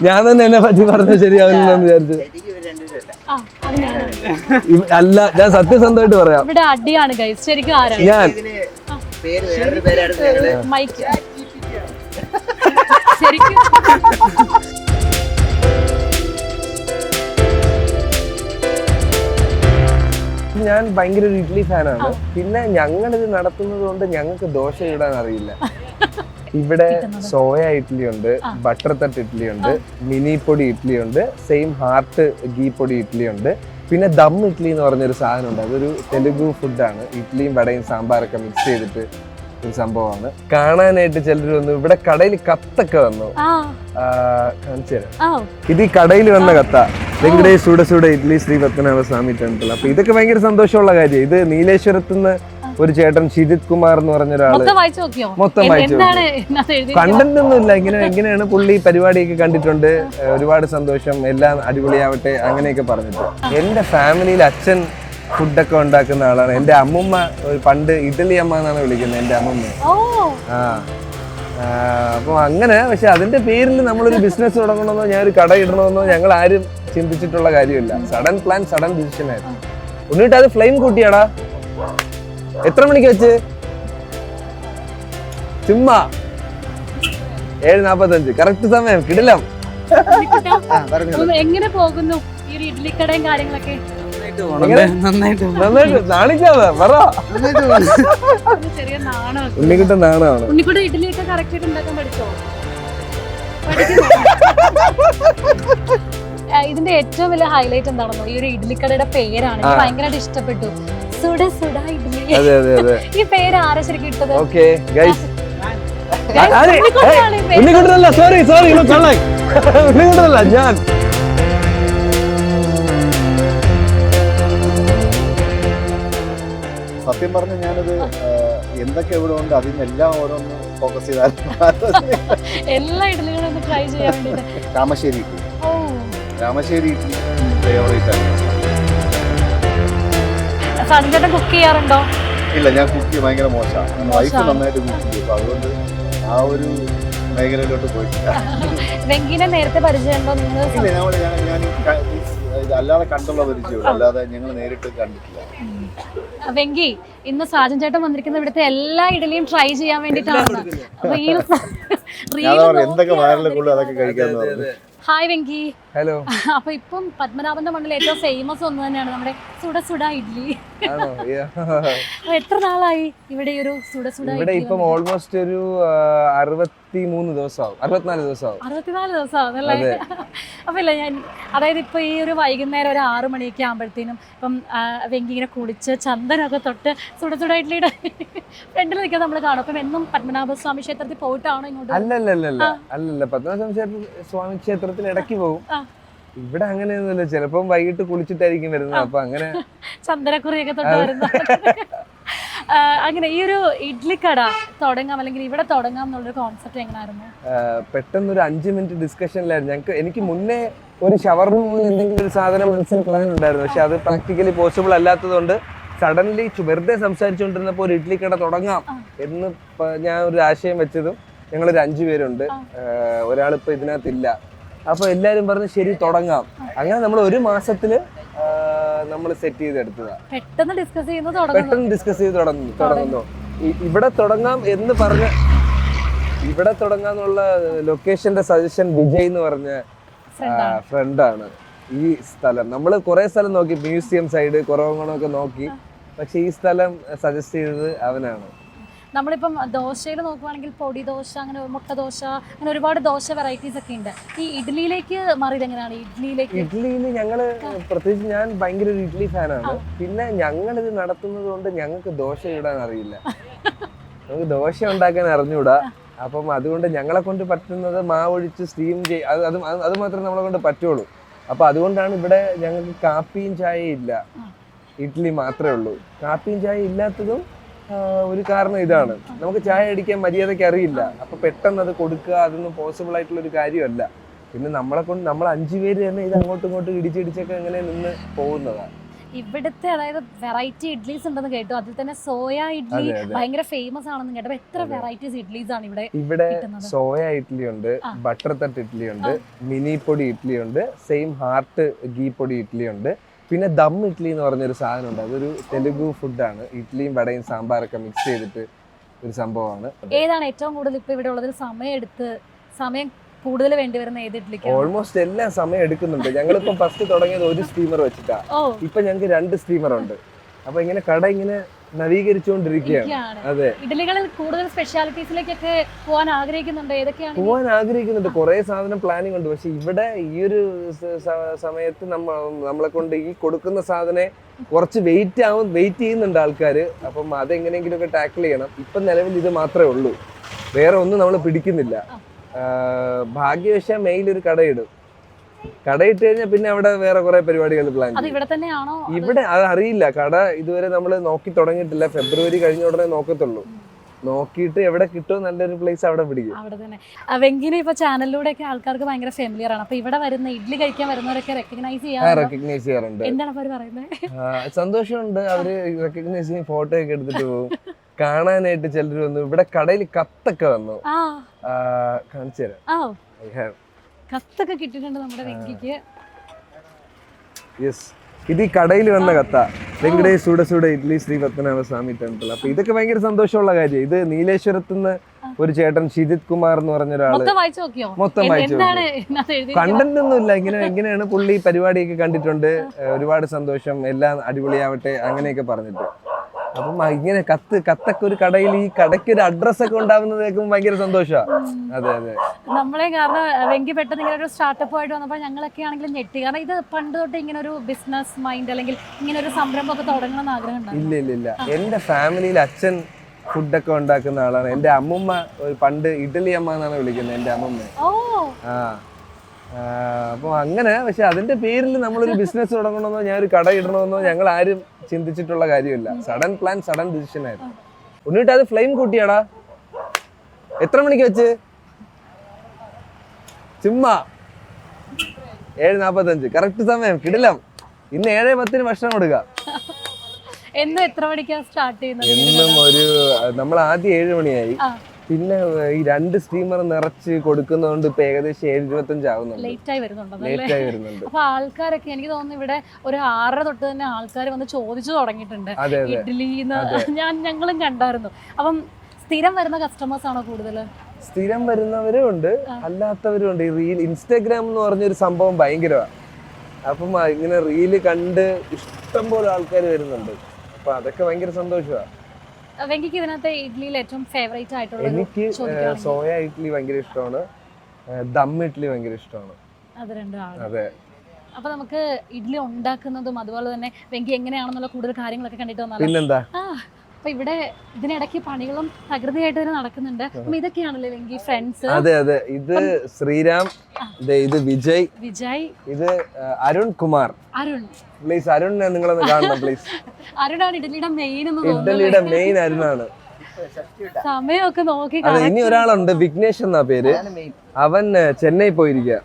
ഞാൻ തന്നെ എന്നെ പറ്റി പറഞ്ഞ ശരിയാവില്ലെന്ന് വിചാരിച്ചു. അല്ല, ഞാൻ സത്യസന്ധമായിട്ട് പറയാം, ഇവിടെ അടിയാണ് ഗൈസ്. ശരിക്കും ആരാണ്? ഞാൻ മൈക്ക് ശരിക്കും ഞാൻ ഭയങ്കര ഒരു ഇഡ്ഡലി ഫാനാണ്. പിന്നെ ഞങ്ങളിത് നടത്തുന്നത് കൊണ്ട് ഞങ്ങൾക്ക് ദോശ ഇടാൻ അറിയില്ല. ഇവിടെ സോയ ഇഡ്ഡലി ഉണ്ട്, ബട്ടർ തട്ട് ഇഡ്ഡലി ഉണ്ട്, മിനി പൊടി ഇഡ്ഡലി ഉണ്ട്, സെയിം ഹാർട്ട് ഗീ പൊടി ഇഡ്ഡലി ഉണ്ട്. പിന്നെ ദം ഇഡ്ഡലി എന്ന് പറഞ്ഞൊരു സാധനം ഉണ്ട്. അതൊരു തെലുഗു ഫുഡാണ്. ഇഡ്ഡലിയും വടയും സാമ്പാറൊക്കെ മിക്സ് ചെയ്തിട്ട് ഒരു സംഭവമാണ്. കാണാനായിട്ട് ചിലർ വന്നു. ഇവിടെ കടയിൽ കത്തൊക്കെ വന്നു, കാണിച്ചു തരാം. ഇത് ഈ കടയിൽ വന്ന കത്ത, വെങ്കടേഷ് സുട ഇഡ്ഡലി ശ്രീ പത്മനാഭ സ്വാമി ടെമ്പിൾ. അപ്പൊ ഇതൊക്കെ ഭയങ്കര സന്തോഷമുള്ള കാര്യം. ഇത് നീലേശ്വരത്തുനിന്ന് ഒരു ചേട്ടൻ ഷിജിത് കുമാർ എന്ന് പറഞ്ഞ ഒരാള് മൊത്തം വായിച്ചു. കണ്ടന്റ് ഒന്നും ഇല്ല, എങ്ങനെയാണ് പുള്ളി പരിപാടിയൊക്കെ കണ്ടിട്ടുണ്ട്, ഒരുപാട് സന്തോഷം, എല്ലാം അടിപൊളിയാവട്ടെ അങ്ങനെയൊക്കെ പറഞ്ഞിട്ട്. എന്റെ ഫാമിലിയിൽ അച്ഛൻ ഫുഡൊക്കെ ഉണ്ടാക്കുന്ന ആളാണ്. എന്റെ അമ്മുമ്മ പണ്ട് ഇഡ്ഡലി അമ്മ എന്നാണ് വിളിക്കുന്നത്, എന്റെ അമ്മുമ്മ. അപ്പൊ അങ്ങനെ. പക്ഷെ അതിന്റെ പേരിൽ നമ്മളൊരു ബിസിനസ് തുടങ്ങണമെന്നോ ഞാൻ ഒരു കട ഇടണമെന്നോ ഞങ്ങൾ ആരും ചിന്തിച്ചിട്ടുള്ള കാര്യമില്ല. സഡൻ പ്ലാൻ, സഡൻ ഡിസിഷൻ ആയിരുന്നു. എന്നിട്ട് അത് ഫ്ലെയിം കൂട്ടിയാടാ. എത്ര മണിക്ക് വെച്ച്? ചുമ്മാ 7:45 കറക്റ്റ് സമയം. കിടിലം. എങ്ങനെ പോകുന്നു ഈ ഒരു ഇഡ്ഡലിക്കടയും കാര്യങ്ങളൊക്കെ? നാണിക്കാതെ പറ. ചെറിയ നാണോ? ഉണ്ണിക്കുട്ടൻ നാണാണ്. ഉണ്ണിക്കുട്ടൻ ഇഡ്ഡലിയൊക്കെ കറക്റ്റ് ആയിട്ട് ഉണ്ടാക്കാൻ പഠിച്ചോ? ഇതിന്റെ ഏറ്റവും വലിയ ഹൈലൈറ്റ് എന്താണെന്നോ, ഈ ഒരു ഇഡ്ഡലിക്കടയുടെ പേരാണ്. എനിക്ക് ഭയങ്കരമായിട്ട് ഇഷ്ടപ്പെട്ടു. സുട സുട ഇഡ്ഡലി. ഈ പേര് ആരാ ശരിക്കും ഇട്ടത്? ഉണ്ണിക്കുട്ടനല്ല, സോറി ഉണ്ണിക്കുട്ടനല്ല, ഞാൻ. സത്യം പറഞ്ഞ ഞാനത് എന്തൊക്കെ ഇവിടെ ഉണ്ട് അതിൽ നിന്നെല്ലാം ഓരോന്ന് ഫോക്കസ് ചെയ്താൽ എല്ലാ ഇഡ്ഡലികളും ട്രൈ ചെയ്യാൻ വേണ്ടിട്ട്. രാമശ്ശേരി ഇഡ്ഡലി ഫേവറേറ്റ് ആണ്. സഞ്ജയൻ കുക്ക് ചെയ്യാറുണ്ടോ? ഇല്ല, ഞാൻ കുക്ക് ഭയങ്കര മോശമാണ്. വൈഫ് നന്നായിട്ട് കുക്ക് ചെയ്യും. അപ്പൊ അതുകൊണ്ട് ആ ഒരു മേഖലയിലോട്ട് പോയിട്ടില്ല. വെങ്കിനെ നേരത്തെ പരിചയമുണ്ടോ നിങ്ങൾ? ഞാൻ അല്ലാതെ കണ്ടുള്ള പരിചയമുള്ളൂ, അല്ലാതെ ഞങ്ങൾ നേരിട്ട് കണ്ടിട്ടില്ല. വെങ്കി, ഇന്ന് സാജൻ ചേട്ടൻ വന്നിരിക്കുന്ന ഇവിടുത്തെ എല്ലാ ഇഡലിയും ട്രൈ ചെയ്യാൻ വേണ്ടിട്ടാണ്. എന്തൊക്കെ വയറിലേക്കുള്ളൂ അതൊക്കെ കഴിക്കാന്ന് പറഞ്ഞു. ഹായ് വെങ്കി. ഹലോ. അപ്പൊ ഇപ്പം പത്മനാഭന്റെ മണ്ണിൽ ഏറ്റവും ഫേമസ് ഒന്ന് തന്നെയാണ് നമ്മുടെ സുട സുട ഇഡ്ഡലി. എത്ര നാളായി ഇവിടെ ഒരു സുട സുട? ഇവിടെ ഇപ്പം ഓൾമോസ്റ്റ് ഒരു 64 ദിവസമാവും. 64 ദിവസമാവുന്നല്ലേ? അപ്പൊ ഇല്ല, ഞാൻ അതായത് ഇപ്പൊ ഈ ഒരു വൈകുന്നേരം ഒരു 6 മണിയൊക്കെ ആകുമ്പോഴത്തേനും ഇപ്പം വെങ്കി ഇങ്ങനെ കുളിച്ച് ചന്ദനൊക്കെ തൊട്ട് സുട സുട ഇഡ്ലിയുടെ ഫ്രണ്ടിൽ നിൽക്കാൻ നമ്മൾ കാണും. അപ്പം എന്നും പത്മനാഭസ്വാമി ക്ഷേത്രത്തിൽ പോയിട്ടാണോ ഇങ്ങോട്ട്? അല്ലല്ല, പത്മനാഭ സ്വാമി ക്ഷേത്രത്തിൽ ഇടയ്ക്ക് പോകും. ഇവിടെ അങ്ങനെയൊന്നുമില്ല, ചിലപ്പം വൈകിട്ട് കുളിച്ചിട്ടായിരിക്കും വരുന്നത്. അപ്പൊ അങ്ങനെ ചന്ദനക്കുറിയൊക്കെ തൊട്ട് വരുന്നത്. അങ്ങനെ ഈ ഒരു ഇഡ്ലിക്കട തുടങ്ങാം, അല്ലെങ്കിൽ ഇവിടെ തുടങ്ങാം എന്നുള്ളൊരു കോൺസെപ്റ്റ് എങ്ങനെയായിരുന്നു? പെട്ടെന്നൊരു 5 മിനിറ്റ് ഡിസ്കഷനിലായിരുന്നു. എനിക്ക് മുന്നേ ഒരു ഷവർമ എന്തെങ്കിലും ഒരു സാധനം മനസ്സിൽ പ്ലാൻ ഉണ്ടായിരുന്നു. പക്ഷെ അത് പ്രാക്ടിക്കലി പോസിബിൾ അല്ലാത്തതുകൊണ്ട് സഡൻലി വെറുതെ സംസാരിച്ചുകൊണ്ടിരുന്നപ്പോൾ ഒരു ഇഡ്ലിക്കട തുടങ്ങാം എന്ന് ഞാൻ ഒരു ആശയം വെച്ചതും ഞങ്ങളൊരു 5 പേരുണ്ട്. ഒരാളിപ്പോൾ ഇതിനകത്തില്ല. അപ്പൊ എല്ലാരും പറഞ്ഞു ശരി തുടങ്ങാം. അങ്ങനെ നമ്മൾ ഒരു മാസത്തില് നമ്മൾ സെറ്റ് ചെയ്തെടുത്തതാ. പെട്ടെന്ന് ഡിസ്കസ് ചെയ്ത് തുടങ്ങുന്നു. ഇവിടെ തുടങ്ങാം എന്ന് പറഞ്ഞ, ഇവിടെ തുടങ്ങാന്നുള്ള ലൊക്കേഷന്റെ സജഷൻ വിജയ് എന്ന് പറഞ്ഞ ഫ്രണ്ടാണ്. ഈ സ്ഥലം നമ്മൾ കുറെ സ്ഥലം നോക്കി, മ്യൂസിയം സൈഡ് കുറവങ്ങളൊക്കെ നോക്കി, പക്ഷെ ഈ സ്ഥലം സജസ്റ്റ് ചെയ്തത് അവനാണ്. നമ്മളിപ്പം ദോശയിൽ നോക്കുവാണെങ്കിൽ പൊടി ദോശ, അങ്ങനെ മുട്ട ദോശ, അങ്ങനെ ഒരുപാട് ദോശ വെറൈറ്റീസ് ഒക്കെ ഉണ്ട്. ഈ ഇഡ്ലിയിലേക്ക് മാറിയത് എങ്ങനെയാണ്? ഇഡ്ലിയിൽ ഞങ്ങള് പ്രത്യേകിച്ച് ഞാൻ ഭയങ്കര ഒരു ഇഡ്ലി ഫാനാണ്. പിന്നെ ഞങ്ങളിത് നടത്തുന്നത് കൊണ്ട് ഞങ്ങൾക്ക് ദോശ ഇടാൻ അറിയില്ല. നമുക്ക് ദോശ ഉണ്ടാക്കാൻ അറിഞ്ഞൂടാ. അപ്പം അതുകൊണ്ട് ഞങ്ങളെ കൊണ്ട് പറ്റുന്നത് മാവൊഴിച്ച് സ്റ്റീം അത് മാത്രമേ നമ്മളെ കൊണ്ട് പറ്റുള്ളൂ. അപ്പൊ അതുകൊണ്ടാണ് ഇവിടെ ഞങ്ങൾക്ക് കാപ്പിയും ചായയും ഇല്ല, ഇഡ്ഡലി മാത്രമേ ഉള്ളൂ. കാപ്പിയും ചായ ഇല്ലാത്തതും ഒരു കാരണം ഇതാണ്, നമുക്ക് ചായ അടിക്കാൻ മര്യാദയ്ക്ക് അറിയില്ല. അപ്പൊ പെട്ടെന്ന് അത് കൊടുക്കുക അതൊന്നും പോസിബിൾ ആയിട്ടുള്ള ഒരു കാര്യമല്ല. പിന്നെ നമ്മൾ 5 പേര് തന്നെ ഇത് അങ്ങോട്ടും ഇങ്ങോട്ടും ഇടിച്ചൊക്കെ അങ്ങനെ നിന്ന് പോകുന്നതാണ്. ഇവിടുത്തെ അതായത് വെറൈറ്റി ഇഡ്ലീസ് ഉണ്ടെന്ന് കേട്ടു. അതിൽ തന്നെ സോയ ഇഡ്ലി ഭയങ്കര ഫേമസ് ആണെന്ന് കേട്ടു. എത്ര വെറൈറ്റീസ് ഇഡ്ലീസ് ആണ് ഇവിടെ സോയ ഇഡ്ലി ഉണ്ട്, ബട്ടർ തട്ട് ഇഡ്ലി ഉണ്ട്, മിനി പൊടി ഇഡ്ലി ഉണ്ട്, സെയിം ഹാർട്ട് ഗീ പൊടി ഇഡ്ലി ഉണ്ട്. പിന്നെ ദം ഇഡ്ലി എന്ന് പറഞ്ഞൊരു സാധനം ഉണ്ട്. അതൊരു തെലുഗു ഫുഡാണ്. ഇഡ്ലിയും വടയും സാമ്പാറൊക്കെ മിക്സ് ചെയ്തിട്ട് ഒരു സംഭവമാണ്. ഏതാണ് ഏറ്റവും കൂടുതൽ ഇപ്പൊ ഇവിടെ ഉള്ളതിൽ സമയം കൂടുതൽ വേണ്ടി വരുന്ന ഏത് ഇഡ്ലിക്ക്? ഓൾമോസ്റ്റ് എല്ലാം സമയം എടുക്കുന്നുണ്ട്. ഞങ്ങളിപ്പം ഫസ്റ്റ് തുടങ്ങിയത് ഒരു സ്റ്റീമർ വെച്ചിട്ടാ. ഇപ്പൊ ഞങ്ങൾക്ക് 2 സ്റ്റീമർ ഉണ്ട്. അപ്പൊ ഇങ്ങനെ കട ഇങ്ങനെ നവീകരിച്ചുകൊണ്ടിരിക്കുകയാണ്. അതെ, ഇഡ്ലികളിൽ കൂടുതൽ സ്പെഷ്യാലിറ്റീസിലേക്കൊക്കെ പോകാൻ ആഗ്രഹിക്കുന്നുണ്ട്. ഏതൊക്കെയാണ് പോകാൻ ആഗ്രഹിക്കുന്നുണ്ട്? കുറെ സാധനം പ്ലാനിങ് ഉണ്ട്. പക്ഷെ ഇവിടെ ഈ ഒരു സമയത്ത് നമ്മളെ കൊണ്ട് ഈ കൊടുക്കുന്ന സാധനം കുറച്ച് വെയിറ്റ് ചെയ്യുന്നുണ്ട് ആൾക്കാര്. അപ്പം അതെങ്ങനെയെങ്കിലും ഒക്കെ ടാക്കിൾ ചെയ്യണം. ഇപ്പം നിലവിൽ ഇത് മാത്രമേ ഉള്ളൂ, വേറെ ഒന്നും നമ്മൾ പിടിക്കുന്നില്ല. ഭാഗ്യവശാൽ മെയിൽ ഒരു കടയിടും. കടയിട്ട് കഴിഞ്ഞാൽ പിന്നെ അവിടെ വേറെ കുറെ പരിപാടികൾ പ്ലാൻ ചെയ്യും. ഇവിടെ അത് അറിയില്ല. കട ഇതുവരെ നമ്മൾ നോക്കി തുടങ്ങിയിട്ടില്ല. ഫെബ്രുവരി കഴിഞ്ഞ ഉടനെ നോക്കത്തുള്ളൂ. നോക്കിയിട്ട് എവിടെ കിട്ടുമോ നല്ലൊരു പ്ലേസ് അവിടെ പിടിക്കും. അവിടെ തന്നെ. വെങ്കിനെ ഇപ്പൊ ചാനലിലൂടെ ഒക്കെ ആൾക്കാർക്ക് ഭയങ്കര ഫെമിലിയർ ആണ്. അപ്പൊ ഇവിടെ വരുന്ന ഇഡ്ലി കഴിക്കാൻ വരുന്നവരൊക്കെ റെക്കഗ്നൈസ് ചെയ്യാറുണ്ട്. എന്താണ് അവര് പറയുന്നത്? സന്തോഷമുണ്ട്. അവര് റെക്കഗ്നൈസ് ചെയ്യും, ഫോട്ടോ ഒക്കെ എടുത്തിട്ട് പോകും. കാണാനായിട്ട് ചിലർ വന്നു. ഇവിടെ കടയിൽ കത്തൊക്കെ വന്നു. കാണിച്ചു തരാം. കത്തൊക്കെ കിട്ടിയിട്ടുണ്ട് നമ്മുടെ വെങ്കിക്ക്. യെസ്, ഇത് ഈ കടയിൽ വന്ന കത്ത. വെങ്കടേഷ് സുട ഇഡ്ലി ശ്രീ പത്മനാഭ സ്വാമി ടെമ്പിൾ. അപ്പൊ ഇതൊക്കെ ഭയങ്കര സന്തോഷമുള്ള കാര്യം. ഇത് നീലേശ്വരത്തുനിന്ന് ഒരു ചേട്ടൻ ഷിജിത് കുമാർ എന്ന് പറഞ്ഞ ഒരാള് മൊത്തം വായിച്ചു. കണ്ടന്റ് ഒന്നും ഇല്ല, എങ്ങനെയാണ് പുള്ളി പരിപാടിയൊക്കെ കണ്ടിട്ടുണ്ട്, ഒരുപാട് സന്തോഷം, എല്ലാം അടിപൊളിയാവട്ടെ അങ്ങനെയൊക്കെ പറഞ്ഞിട്ട്. അപ്പം ഇങ്ങനെ കത്തൊക്കെ ഒരു കടയിൽ, ഈ കടയ്ക്ക് ഒരു അഡ്രസ് ഒക്കെ ഉണ്ടാവുന്നത് കേൾക്കുമ്പോൾ ഭയങ്കര സന്തോഷമാണ്. അതെ അതെ, നമ്മളെ കാരണം വെങ്കി പെട്ടെന്ന് ഇങ്ങനെ ഒരു സ്റ്റാർട്ടപ്പ് ആയിട്ട് വന്നപ്പോൾ ഞങ്ങളൊക്കെ ആണെങ്കിലും ഞെട്ടി. കാരണം ഇത് പണ്ട് തൊട്ട് ഇങ്ങനെ ഒരു ബിസിനസ് മൈൻഡ് അല്ലെങ്കിൽ ഇങ്ങനെ ഒരു സംരംഭം ഒക്കെ തുടങ്ങണം എന്ന് ആഗ്രഹം? ഇല്ല. എന്റെ ഫാമിലിയിൽ അച്ഛൻ ഫുഡൊക്കെ ഉണ്ടാക്കുന്ന ആളാണ്. എന്റെ അമ്മുമ്മ പണ്ട് ഇഡലി അമ്മ എന്നാണ് വിളിക്കുന്നത് എന്റെ അമ്മുമ്മ. അപ്പൊ അങ്ങനെ. പക്ഷെ അതിന്റെ പേരിൽ നമ്മളൊരു ബിസിനസ് തുടങ്ങണമെന്നോ ഞാൻ ഒരു കട ഇടണമെന്നോ ഞങ്ങൾ ആരും ചിന്തിച്ചിട്ടുള്ള കാര്യമില്ല. സഡൻ പ്ലാൻ, സഡൻ ഡിസിഷൻ ആയിരുന്നു. ഉണ്ണിട്ട് അത് ഫ്ലെയിം കൂട്ടിയാടാ. എത്ര മണിക്ക് വെച്ച്? ചുമ്മാ 7:45 കറക്റ്റ് സമയം. കിടിലം. ഇന്ന് 7:10 ഭക്ഷണം കൊടുക്കുക. എന്നും എത്ര മണിക്കാണ് സ്റ്റാർട്ട് ചെയ്യുന്നത്? എന്നും നമ്മൾ ആദ്യം 7 മണിയായി. പിന്നെ ഈ 2 സ്റ്റീമർ നിറച്ച് കൊടുക്കുന്നതുകൊണ്ട് ഇപ്പൊ ഏകദേശം 7:25 ആവുന്നുണ്ട്. ലേറ്റ് ആയി വരുന്നുണ്ട്. അപ്പൊ ആൾക്കാരൊക്കെ എനിക്ക് തോന്നുന്നു ഇവിടെ ഒരു 6:30 തൊട്ട് തന്നെ ആൾക്കാർ വന്ന് ചോദിച്ചു തുടങ്ങിയിട്ടുണ്ട് ഇഡ്ഡലിന്ന്. ഞങ്ങളും കണ്ടായിരുന്നു. അപ്പം സ്ഥിരം വരുന്ന കസ്റ്റമേഴ്സ് ആണോ കൂടുതൽ? സ്ഥിരം വരുന്നവരും ഉണ്ട്, അല്ലാത്തവരും ഉണ്ട്. ഈ റീൽ, ഇൻസ്റ്റാഗ്രാം എന്ന് പറഞ്ഞൊരു സംഭവം ഭയങ്കരമാണ്. അപ്പം ഇങ്ങനെ റീല് കണ്ട് ഇഷ്ടം പോലെ ആൾക്കാർ വരുന്നുണ്ട്. അപ്പൊ അതൊക്കെ ഭയങ്കര സന്തോഷമാണ്. വെങ്കിക്ക് ഇതിനകത്ത് ഇഡ്ലിയിൽ ഏറ്റവും ഫേവറേറ്റ് ആയിട്ടുള്ള? എനിക്ക് സോയ ഇഡ്ലി ഭയങ്കര ഇഷ്ടമാണ്, ദം ഇഡ്ലി ഭയങ്കര ഇഷ്ടമാണ്. അത് രണ്ടുമാണ്. അതെ. അപ്പൊ നമുക്ക് ഇഡ്ലി ഉണ്ടാക്കുന്നതും അതുപോലെ തന്നെ വെങ്കി എങ്ങനെയാണെന്നുള്ള കൂടുതൽ കാര്യങ്ങളൊക്കെ കണ്ടിട്ട് വന്നാൽ. പിന്നെന്താ. അപ്പൊ ഇവിടെ ഇതിനിടയ്ക്ക് പണികളും തകൃതിയായിട്ട് തന്നെ നടക്കുന്നുണ്ട്. അപ്പൊ ഇതൊക്കെയാണല്ലേ വെങ്കി ഫ്രണ്ട്സ്? അതെ. ഇത് ശ്രീരാം, ഇത് വിജയ്, ഇത് അരുൺ കുമാർ. പ്ലീസ് അരുണിനെ നിങ്ങളൊന്ന് കാണണം പ്ലീസ്. അരുണാണ് ഇഡ്ഡലിയുടെ മെയിൻ. ഇഡ്ഡലിയുടെ മെയിൻ അരുണാണ്. സമയമൊക്കെ നോക്കി. ഇനി ഒരാളുണ്ട്, വിഘ്നേഷ് എന്നാ പേര്. അവൻ ചെന്നൈ പോയിരിക്കുക.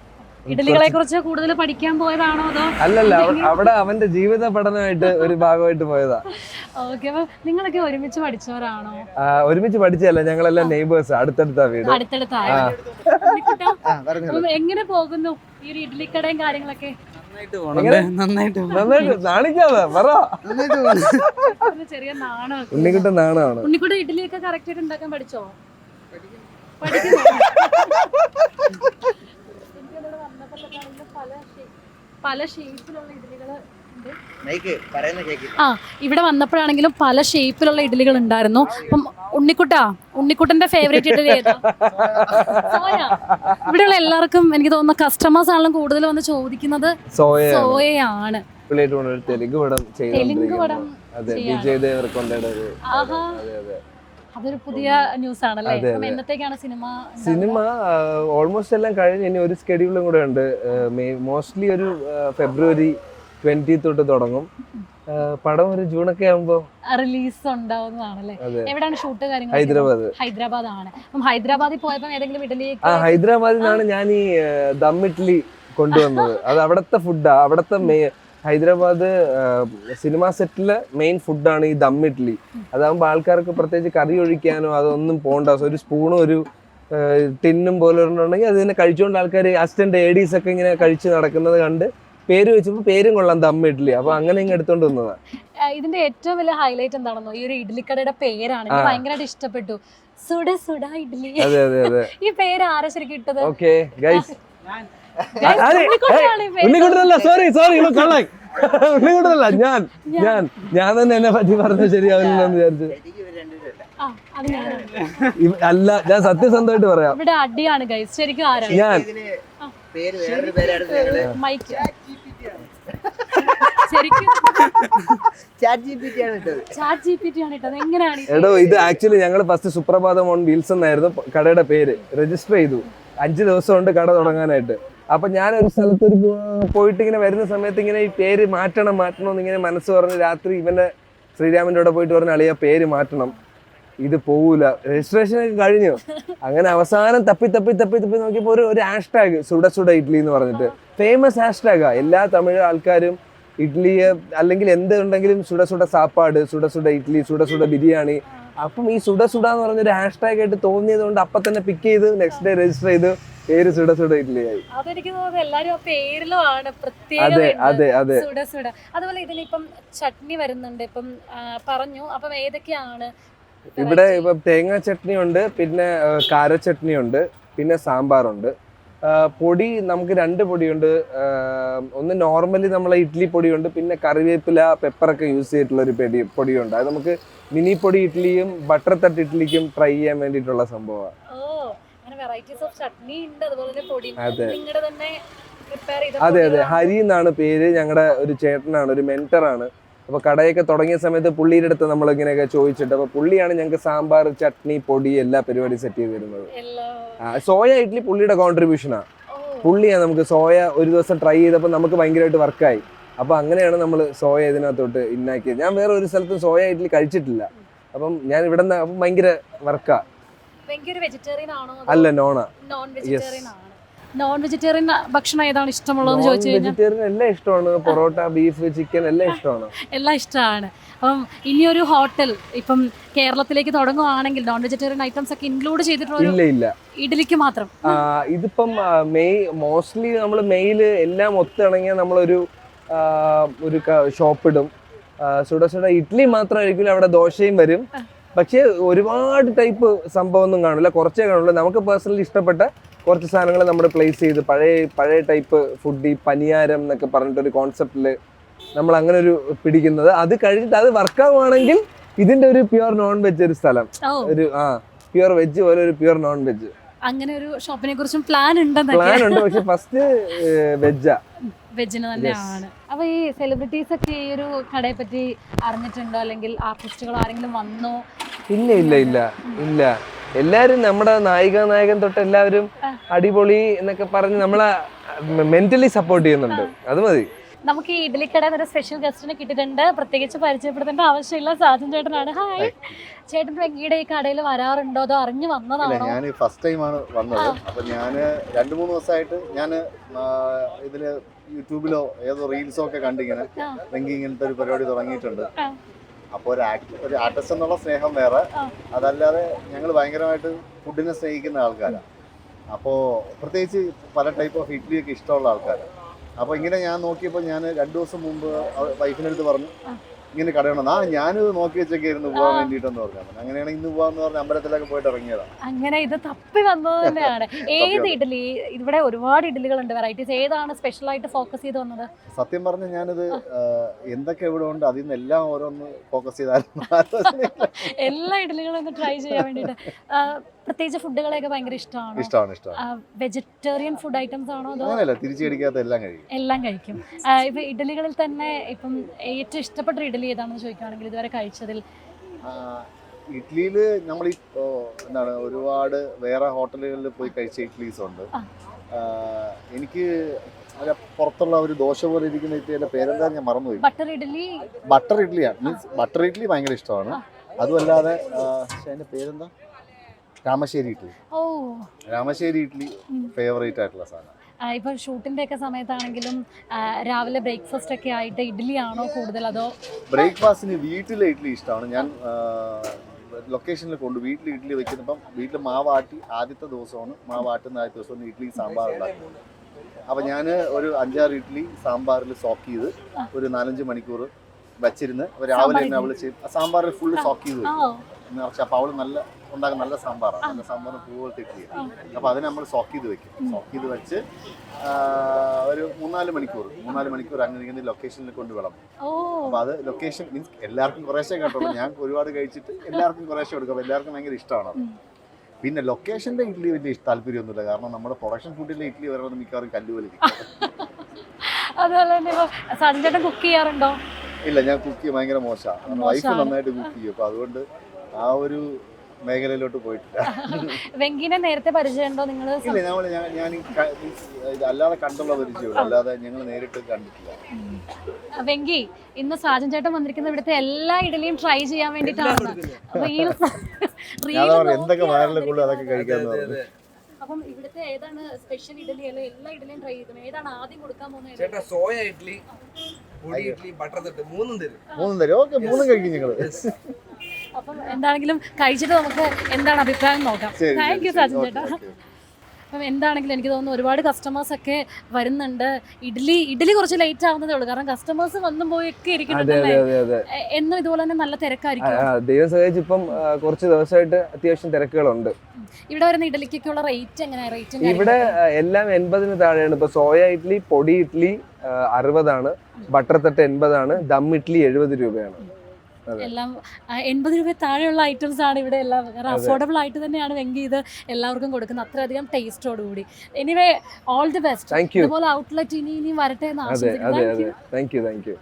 ഇഡ്ഡലികളെ കുറിച്ച് കൂടുതൽ പഠിക്കാൻ പോയതാണോ അതോ? അല്ലല്ല, അവിടെ അവന്റെ ജീവിത പഠനമായിട്ട് ഒരു ഭാഗമായിട്ട് പോയതാ. ഓക്കെ. അപ്പൊ നിങ്ങളൊക്കെ ഒരുമിച്ച് പഠിച്ചവരാണോ? ഒരുമിച്ച് പഠിച്ചല്ല, ഞങ്ങളെല്ലാം നെയ്ബേഴ്സ്, അടുത്തടുത്താ വീട്. എങ്ങനെ പോകുന്നു ഈ ഒരു ഇഡ്ഡലിക്കടയും കാര്യങ്ങളൊക്കെ? നാണിക്കാതെ പറ. ചെറിയ നാണോ? ഉണ്ണിക്കുട്ടൻ നാണാണ്. ഉണ്ണിക്കുട്ടൻ ഇഡ്ഡലിയൊക്കെ കറക്റ്റ് ആയിട്ട് ഉണ്ടാക്കാൻ പഠിച്ചോ? പല ഷേപ്പിലുള്ള ഇഡ്ഡലികള് ഇവിടെ വന്നപ്പോഴാണെങ്കിലും പല ഷേപ്പിലുള്ള ഇഡ്ഡലികൾ ഉണ്ടായിരുന്നു. അപ്പം ഉണ്ണിക്കുട്ടന്റെ ഫേവറേറ്റ് ഇഡ്ഡലി ഏതാ? ഇവിടെയുള്ള എല്ലാവർക്കും എനിക്ക് തോന്നുന്നു കസ്റ്റമേഴ്സ് ആണെങ്കിലും കൂടുതൽ വന്ന് ചോദിക്കുന്നത് സോയയാണ്. തെലുങ്ക് പടം. അതൊരു പുതിയ ന്യൂസ് ആണല്ലേ? എന്നത്തേക്കാണ് സിനിമ? ഓൾമോസ്റ്റ് എല്ലാം കഴിഞ്ഞ് ഇനി ഒരു സ്കെഡ്യൂളും കൂടെ ഉണ്ട്. മോസ്റ്റ്ലി ഒരു ഫെബ്രുവരി 20 തൊട്ട് തുടങ്ങും. പടം ഒരു ജൂണൊക്കെ ആകുമ്പോ റിലീസ് ഉണ്ടാവുന്നതാണല്ലേ? എവിടെയാണ് ഷൂട്ട് കാര്യങ്ങൾ? ഹൈദരാബാദ് ആണ്. അപ്പം ഹൈദരാബാദിൽ പോയപ്പോ ഏതെങ്കിലും ഇഡ്ഡലി? ഹൈദരാബാദിൽ നിന്നാണ് ഞാൻ ഈ ദം ഇഡ്ഡലി കൊണ്ടുവന്നത്. അത് അവിടുത്തെ ഫുഡാ. അവിടുത്തെ ഹൈദരാബാദ് സിനിമ സെറ്റില് മെയിൻ ഫുഡാണ് ഈ ദം ഇഡ്ഡലി. അതാകുമ്പോൾ ആൾക്കാർക്ക് പ്രത്യേകിച്ച് കറി ഒഴിക്കാനോ അതൊന്നും പോകണ്ട. ഒരു സ്പൂണും ഒരു ടിന്നും പോലെ ഉണ്ടെങ്കിൽ അത് തന്നെ കഴിച്ചുകൊണ്ട് ആൾക്കാർ അസിസ്റ്റന്റ് ADs ഒക്കെ ഇങ്ങനെ കഴിച്ച് നടക്കുന്നത് കണ്ട് പേര് വെച്ചപ്പോൾ പേരും കൊള്ളാം ദം ഇഡ്ഡലി. അപ്പൊ അങ്ങനെ ഇങ്ങനെ എടുത്തോണ്ട് വന്നതാ. ഇതിന്റെ ഏറ്റവും വലിയ ഹൈലൈറ്റ് എന്താണെന്നോ ഈ ഒരു ഇഡ്ഡലിക്കടയുടെ പേരാണ്. എനിക്ക് ഭയങ്കരമായിട്ട് ഇഷ്ടപ്പെട്ടു. സുഡ സുഡ ഇഡ്ഡലി. അതെ അതെ അതെ. ഈ പേര് ആരാ ശരിക്കും ഇട്ടത്? ഓക്കെ ഗൈസ്, ഉണ്ണിക്കുട്ടനല്ല, സോറി കള്ളായി, ഉണ്ണിക്കുട്ടനല്ല, ഞാൻ തന്നെ എന്നെ പറ്റി പറഞ്ഞ ശരിയാവില്ലെന്ന് വിചാരിച്ചു. അല്ല, ഞാൻ സത്യസന്ധമായിട്ട് പറയാം, ഇവിടെ അടിയാണ് ഗൈസ്. ശരിക്കും ആരാ? ഞാൻ മൈക്ക് ശരിക്കും ChatGPT ആണ് ഇട്ടത്. എങ്ങനെയാണ് എടോ ഇത് ആക്ച്വലി ഞങ്ങൾ ഫസ്റ്റ് സുപ്രഭാതം ഓൺ വീൽസ് എന്നായിരുന്നു കടയുടെ പേര്. രജിസ്റ്റർ ചെയ്തു 5 ദിവസം കൊണ്ട് കട തുടങ്ങാനായിട്ട്. അപ്പൊ ഞാൻ ഒരു സ്ഥലത്ത് പോയിട്ട് ഇങ്ങനെ വരുന്ന സമയത്ത് ഇങ്ങനെ ഈ പേര് മാറ്റണം എന്നിങ്ങനെ മനസ്സ് പറഞ്ഞ് രാത്രി ഇവന്റെ ശ്രീരാമന്റെ കൂടെ പോയിട്ട് പറഞ്ഞ അളിയ പേര് മാറ്റണം, ഇത് പോവൂല, രജിസ്ട്രേഷൻ ഒക്കെ കഴിഞ്ഞു. അങ്ങനെ അവസാനം തപ്പി നോക്കിയപ്പോ ഒരു ഹാഷ്ടാഗ് സുഡ സുഡ ഇഡ്ഡലി എന്ന് പറഞ്ഞിട്ട് ഫേമസ് ഹാഷ്ടാഗാ. എല്ലാ തമിഴ് ആൾക്കാരും ഇഡ്ഡലിയെ അല്ലെങ്കിൽ എന്തുണ്ടെങ്കിലും സുഡ സുഡ സാപ്പാട്, സുഡ സുഡ ഇഡ്ഡലി, സുഡ സുഡ ബിരിയാണി. അപ്പം ഈ സുഡ സുഡ എന്ന് പറഞ്ഞൊരു ഹാഷ്ടാഗ് ആയിട്ട് തോന്നിയത് കൊണ്ട് അപ്പൊ തന്നെ പിക്ക് ചെയ്ത് നെക്സ്റ്റ് ഡേ രജിസ്റ്റർ ചെയ്ത് പേര് സുഡ സുഡ ഇഡ്ഡലി ആയി. അതെനിക്ക് തോന്നുന്നത് എല്ലാരും ആ പേരിലും ആണ് അതെ അതെ അതെ. സുഡ സുഡ. അതുപോലെ ഇതിനിപ്പം ചട്നി വരുന്നുണ്ട് ഇപ്പം പറഞ്ഞു. അപ്പം ഏതൊക്കെയാണ്? ഇവിടെ ഇപ്പം തേങ്ങാ ചട്നി ഉണ്ട്, പിന്നെ കാര ചട്നി ഉണ്ട്, പിന്നെ സാമ്പാറുണ്ട്. പൊടി നമുക്ക് 2 പൊടിയുണ്ട്. ഒന്ന് നോർമലി നമ്മളെ ഇഡ്ഡലി പൊടിയുണ്ട്, പിന്നെ കറിവേപ്പില പെപ്പറൊക്കെ യൂസ് ചെയ്തിട്ടുള്ള ഒരു പൊടിയുണ്ട്. അത് നമുക്ക് മിനി പൊടി ഇഡ്ഡലിയും ബട്ടർ തട്ട് ഇഡ്ഡലിക്കും ട്രൈ ചെയ്യാൻ വേണ്ടിയിട്ടുള്ള സംഭവമാണ്. അതെ അതെ, ഹരി എന്നാണ് പേര്. ഞങ്ങളുടെ ഒരു ചേട്ടനാണ്, ഒരു മെന്ററാണ്. അപ്പൊ കടയൊക്കെ തുടങ്ങിയ സമയത്ത് പുള്ളിയുടെ അടുത്ത് നമ്മൾ ഇങ്ങനെയൊക്കെ ചോദിച്ചിട്ട് അപ്പൊ പുള്ളിയാണ് ഞങ്ങൾക്ക് സാമ്പാർ, ചട്നി, പൊടി എല്ലാ പരിപാടി സെറ്റ് ചെയ്ത് തരുന്നത്. സോയ ഇഡ്ഡലി പുള്ളിയുടെ കോൺട്രിബ്യൂഷനാ. പുള്ളിയാണ് നമുക്ക് സോയ ഒരു ദിവസം ട്രൈ ചെയ്തപ്പോൾ നമുക്ക് ഭയങ്കരമായിട്ട് വർക്കായി. അപ്പൊ അങ്ങനെയാണ് നമ്മൾ സോയ ഇതിനകത്തോട്ട് ഇന്നാക്കിയത്. ഞാൻ വേറെ ഒരു സ്ഥലത്തും സോയ ഇഡ്ഡലി കഴിച്ചിട്ടില്ല. അപ്പം ഞാൻ ഇവിടെ നിന്ന് ഭയങ്കര വർക്കാ. അല്ല, നോൺ വെജിറ്റേറിയൻ ഭക്ഷണം ഏതാണ് ഇഷ്ടമുള്ളത് ചോദിച്ചു കഴിഞ്ഞാൽ വെജിറ്റേറിയൻ എല്ലാം ഇഷ്ടമാണ്. പൊറോട്ട, ബീഫ്, ചിക്കൻ എല്ലാം ഇഷ്ടമാണ്. എല്ലാം ഇഷ്ടമാണ്. അപ്പം ഇനിയൊരു ഹോട്ടൽ ഇപ്പം കേരളത്തിലേക്ക് തുടങ്ങുവാണെങ്കിൽ നോൺ വെജിറ്റേറിയൻ ഐറ്റംസ് ഒക്കെ ഇൻക്ലൂഡ് ചെയ്തിട്ടുള്ള ഇല്ല ഇഡ്ഡലിക്ക് മാത്രം. ഇതിപ്പം മോസ്റ്റ്ലി നമ്മൾ മെയില് എല്ലാം ഒത്തിണങ്ങിയാൽ നമ്മളൊരു ഷോപ്പ് ഇടും. സുഡ സുഡ ഇഡ്ഡലി മാത്രമായിരിക്കും, അവിടെ ദോശയും വരും. പക്ഷേ ഒരുപാട് ടൈപ്പ് സംഭവമൊന്നും കാണില്ല, കുറച്ചേ കാണുള്ളൂ. നമുക്ക് പേഴ്സണലി ഇഷ്ടപ്പെട്ട കുറച്ച് സാധനങ്ങൾ നമ്മൾ പ്ലേസ് ചെയ്ത് പഴയ ടൈപ്പ് ഫുഡ്, ഈ പനിയാരം എന്നൊക്കെ പറഞ്ഞിട്ടൊരു കോൺസെപ്റ്റിൽ നമ്മൾ അങ്ങനെ ഒരു പിടിക്കുന്നത്. അത് കഴിഞ്ഞിട്ട് അത് വർക്കാവുകയാണെങ്കിൽ ഇതിന്റെ ഒരു പ്യുവർ നോൺ വെജ് ഒരു സ്ഥലം, ഒരു പ്യുവർ വെജ് പോലെ ഒരു പ്യുവർ നോൺ വെജ്, അങ്ങനെ ഒരു ഷോപ്പിനെ കുറിച്ചും പ്ലാൻ ഉണ്ട്. പക്ഷെ ഫസ്റ്റ് വെജിന് തന്നെയാണ്. അപ്പൊ ഈ സെലിബ്രിറ്റീസ് ഒക്കെ ഈ ഒരു കടയെ പറ്റി അറിഞ്ഞിട്ടുണ്ടോ, അല്ലെങ്കിൽ ആർട്ടിസ്റ്റുകൾ ആരെങ്കിലും വന്നോ? ഇല്ല. എല്ലാരും നമ്മുടെ നായകൻ തൊട്ട് എല്ലാവരും അടിപൊളി എന്നൊക്കെ പറഞ്ഞ് നമ്മളെ മെന്റലി സപ്പോർട്ട് ചെയ്യുന്നുണ്ട്. അത് മതി. നമുക്ക് ഈ ഇഡ്ഡലിക്കട ഒരു സ്പെഷ്യൽ ഗസ്റ്റിനെ കിട്ടിയിട്ടുണ്ട്. പ്രത്യേകിച്ച് പരിചയപ്പെടുത്തേണ്ട ആവശ്യമില്ല, സാജൻ ചേട്ടനാണ്. ഹായ് ചേട്ടൻ, വെങ്കിയുടെ ഈ കടയിൽ വരാറുണ്ടോ അതോ അറിഞ്ഞു വന്നതാണോ? ഞാൻ ഫസ്റ്റ് ടൈമാണ് വന്നത്. അപ്പൊ ഞാൻ 2-3 ദിവസമായിട്ട് ഞാൻ ഇതില് യൂട്യൂബിലോ ഏതോ റീൽസോ ഒക്കെ കണ്ടിങ്ങനെ വെങ്കി ഇങ്ങനത്തെ ഒരു പരിപാടി തുടങ്ങിയിട്ടുണ്ട്. അപ്പോൾ ഒരു ആർട്ടിസ്റ്റ് എന്നുള്ള സ്നേഹം വേറെ, അതല്ലാതെ ഞങ്ങൾ ഭയങ്കരമായിട്ട് ഫുഡിനെ സ്നേഹിക്കുന്ന ആൾക്കാരാണ്. അപ്പോൾ പ്രത്യേകിച്ച് പല ടൈപ്പ് ഓഫ് ഇഡ്ഡലിയൊക്കെ ഇഷ്ടമുള്ള ആൾക്കാരാണ്. അപ്പോൾ ഇങ്ങനെ ഞാൻ നോക്കിയപ്പോൾ ഞാൻ 2 ദിവസം മുമ്പ് വൈഫിനടുത്ത് പറഞ്ഞു ഇങ്ങനെ കടയുണ്ടെന്ന്. ഞാനിത് നോക്കി വെച്ചൊക്കെ ഇരുന്ന് പോകാൻ വേണ്ടിയിട്ടെന്ന് പറഞ്ഞു. അങ്ങനെയാണ് ഇന്ന് പോകാന്ന് പറഞ്ഞ അമ്പലത്തിലൊക്കെ പോയിട്ട് ഇറങ്ങിയതാണ്. അങ്ങനെ ഇത് തപ്പി വന്നത് തന്നെയാണ്. ഏത് ഇഡ്ഡലി? ഇവിടെ ഒരുപാട് ഇഡ്ഡലികളുണ്ട്, വെറൈറ്റീസ്. ഏതാണ് സ്പെഷ്യൽ ആയിട്ട് ഫോക്കസ് ചെയ്ത് വന്നത്? സത്യം പറഞ്ഞ ഞാനിത് എന്തൊക്കെ ഇവിടെ ഉണ്ട് അതിൽ നിന്ന് എല്ലാം ഓരോന്ന് ഫോക്കസ് ചെയ്താലും എല്ലാ ഇഡ്ഡലികളും ഒന്ന് ട്രൈ ചെയ്യാൻ വേണ്ടിയിട്ട്. പ്രത്യേകിച്ച് ഫുഡുകളെയൊക്കെ ഭയങ്കര ഇഷ്ടമാണ്. വെജിറ്റേറിയൻ ഫുഡ് ഐറ്റംസ് ആണോ അതോ? തിരിച്ചടിക്കാത്ത എല്ലാം കഴിക്കും. ഇപ്പൊ ഇഡ്ഡലികളിൽ തന്നെ ഇപ്പം ഏറ്റവും ഇഷ്ടപ്പെട്ട ഇഡ്ഡലി ഏതാണെന്ന് ചോദിക്കുകയാണെങ്കിൽ ഇതുവരെ കഴിച്ചതിൽ? ഇഡ്ഡലിയിൽ നമ്മൾ എന്താണ് ഒരുപാട് വേറെ ഹോട്ടലുകളിൽ പോയി കഴിച്ച ഇഡ്ഡലീസ് ഉണ്ട്. എനിക്ക് പുറത്തുള്ള ഒരു ദോശ പോലെ ഇരിക്കുന്ന ഇഡ്ഡലിയുടെ പേരെന്താ ഞാൻ മറന്നുപോയി. ബട്ടർ ഇഡ്ഡലിയാണ്. മീൻസ് ബട്ടർ ഇഡ്ഡലി ഭയങ്കര ഇഷ്ടമാണ്. അതുമല്ലാതെ അതിന്റെ പേരെന്താ, രാമശ്ശേരി ഇഡ്ഡലി ഫേവറേറ്റ് ആയിട്ടുള്ള സാധനം. ഇപ്പൊ ഷൂട്ടിന്റെ ഒക്കെ സമയത്താണെങ്കിലും രാവിലെ ബ്രേക്ക്ഫാസ്റ്റ് ഒക്കെ ആയിട്ട് ഇഡ്ഡലി ആണോ കൂടുതൽ അതോ? ബ്രേക്ക്ഫാസ്റ്റിന് വീട്ടിലെ ഇഡ്ഡലി ഇഷ്ടമാണ്. ഞാൻ ലൊക്കേഷനിൽ വീട്ടിൽ ഇഡ്ഡലി വെക്കുന്നപ്പം വീട്ടിൽ മാവാട്ടി ആദ്യത്തെ ദിവസമാണ് മാവാട്ടുന്ന ആദ്യത്തെ ദിവസമാണ് ഇഡ്ഡലി സാമ്പാർ ഉണ്ടാക്കുന്നത്. അപ്പം ഞാൻ ഒരു 5-6 ഇഡ്ഡലി സാമ്പാറിൽ സോക്ക് ചെയ്ത് ഒരു 4-5 മണിക്കൂർ വച്ചിരുന്ന് രാവിലെ തന്നെ അവള് സാമ്പാറിൽ ഫുള്ള് സോക്ക് ചെയ്ത് വെക്കും. അപ്പോൾ അവള് ഉണ്ടാക്കുന്ന നല്ല സാമ്പാറാണ്, നല്ല സാമ്പാറിന് പൂവോളത്തെ ഇഡ്ഡലി. അപ്പോൾ അതിന് നമ്മൾ സോക്ക് ചെയ്ത് വെക്കും. സോക്ക് ചെയ്ത് വെച്ച് ഒരു 3-4 മണിക്കൂർ അങ്ങനെ ലൊക്കേഷനിൽ കൊണ്ട് വിളമ്പും. അപ്പോൾ അത് ലൊക്കേഷൻ മീൻസ് എല്ലാവർക്കും കുറേശ്ശേ കേട്ടുള്ളൂ. ഞാൻ ഒരുപാട് കഴിച്ചിട്ട് എല്ലാവർക്കും കുറേശ്ശെ കൊടുക്കും. അപ്പോൾ എല്ലാവർക്കും ഭയങ്കര ഇഷ്ടമാണ് അത്. പിന്നെ ലൊക്കേഷൻ്റെ ഇഡ്ഡലി വലിയ താല്പര്യമൊന്നുമില്ല. കാരണം നമ്മുടെ പ്രൊഡക്ഷൻ ഫുഡിലെ ഇഡ്ഡലി വരുന്നത് മിക്കവാറും കല്ലുപോലെ അതുപോലെ തന്നെ സാജൻ ചേട്ടൻ കുക്ക് ചെയ്യാറുണ്ടോ? ഇല്ല, ഞാൻ കുക്ക് ചെയ്യാൻ ഭയങ്കര മോശമാണ്. വൈഫ് നന്നായിട്ട് കുക്ക് ചെയ്യും. അപ്പോൾ അതുകൊണ്ട് ആ ഒരു മേഖലയിലോട്ട് പോയിട്ടില്ല. വെങ്കിനെ നേരത്തെ പരിചയമുണ്ടോ നിങ്ങൾ? ഇല്ല, ഞാൻ അല്ലാതെ കണ്ടുള്ള പരിചയമുള്ളൂ, അല്ലാതെ ഞങ്ങൾ നേരിട്ട് കണ്ടിട്ടില്ല. വെങ്കി, ഇന്ന് സാജൻ ചേട്ടൻ വന്നിരിക്കുന്ന ഇവിടുത്തെ എല്ലാ ഇഡലിയും ട്രൈ ചെയ്യാൻ വേണ്ടിയിട്ടാണ്. എന്തൊക്കെ വയറിലേക്കുള്ളൂ അതൊക്കെ കഴിക്കാന്ന് പറഞ്ഞു. അപ്പം ഇവിടുത്തെ ഏതാണ് സ്പെഷ്യൽ ഇഡലി? അല്ലെ എല്ലാ ഇഡലിയും ട്രൈ ചെയ്തു. ഏതാണ് ആദ്യം കൊടുക്കാൻ പോകുന്നത്? ചേട്ടാ, സോയ ഇഡ്ഡലി, പൊടി ഇഡ്ഡലി, ബട്ടർ തട്ട് മൂന്നും തരും. ഓക്കെ, മൂന്നും കഴിക്കും ഞങ്ങള്. അപ്പം എന്താണെങ്കിലും കഴിച്ചിട്ട് നമുക്ക് എന്താണ് അഭിപ്രായം നോക്കാം. താങ്ക് യു സാജൻ ചേട്ടാ. അപ്പം എന്താണെങ്കിലും എനിക്ക് തോന്നുന്നു ഒരുപാട് കസ്റ്റമേഴ്സ് ഒക്കെ വരുന്നുണ്ട്. ഇഡ്ഡലി കുറച്ച് ലേറ്റ് ആവുന്നതേ ഉള്ളൂ, കാരണം കസ്റ്റമേഴ്സ് വന്നും പോയൊക്കെ ഇരിക്കുന്നുണ്ടല്ലേ. എന്നും ഇതുപോലെ തന്നെ നല്ല തിരക്കായിരിക്കും. ദൈവം സഹായിച്ച് ഇപ്പം കുറച്ച് ദിവസമായിട്ട് അത്യാവശ്യം തിരക്കുകളുണ്ട്. ഇവിടെ വരുന്ന ഇഡലിക്കൊക്കെയുള്ള റേറ്റ് എങ്ങനെയാണ്? ഇവിടെ എല്ലാം 80-ന് താഴെയാണ്. ഇപ്പൊ സോയ ഇഡ്ഡലി, പൊടി ഇഡ്ഡലി 60 ബട്ടർ തട്ട് 80, ദം ഇഡ്ഡലി 70 രൂപയാണ്. എല്ലാം 80 രൂപ താഴെയുള്ള ഐറ്റംസ് ആണ് ഇവിടെ എല്ലാം. അഫോർഡബിൾ ആയിട്ട് തന്നെയാണ് വെങ്കി ഇത് എല്ലാവർക്കും കൊടുക്കുന്നത്, അത്രയധികം ടേസ്റ്റോടുകൂടി. Anyway, all the best. ഇതുപോലെ ഔട്ട്ലെറ്റ് ഇനി വരട്ടെ എന്ന് ആശംസിക്കുന്നു. Thank U.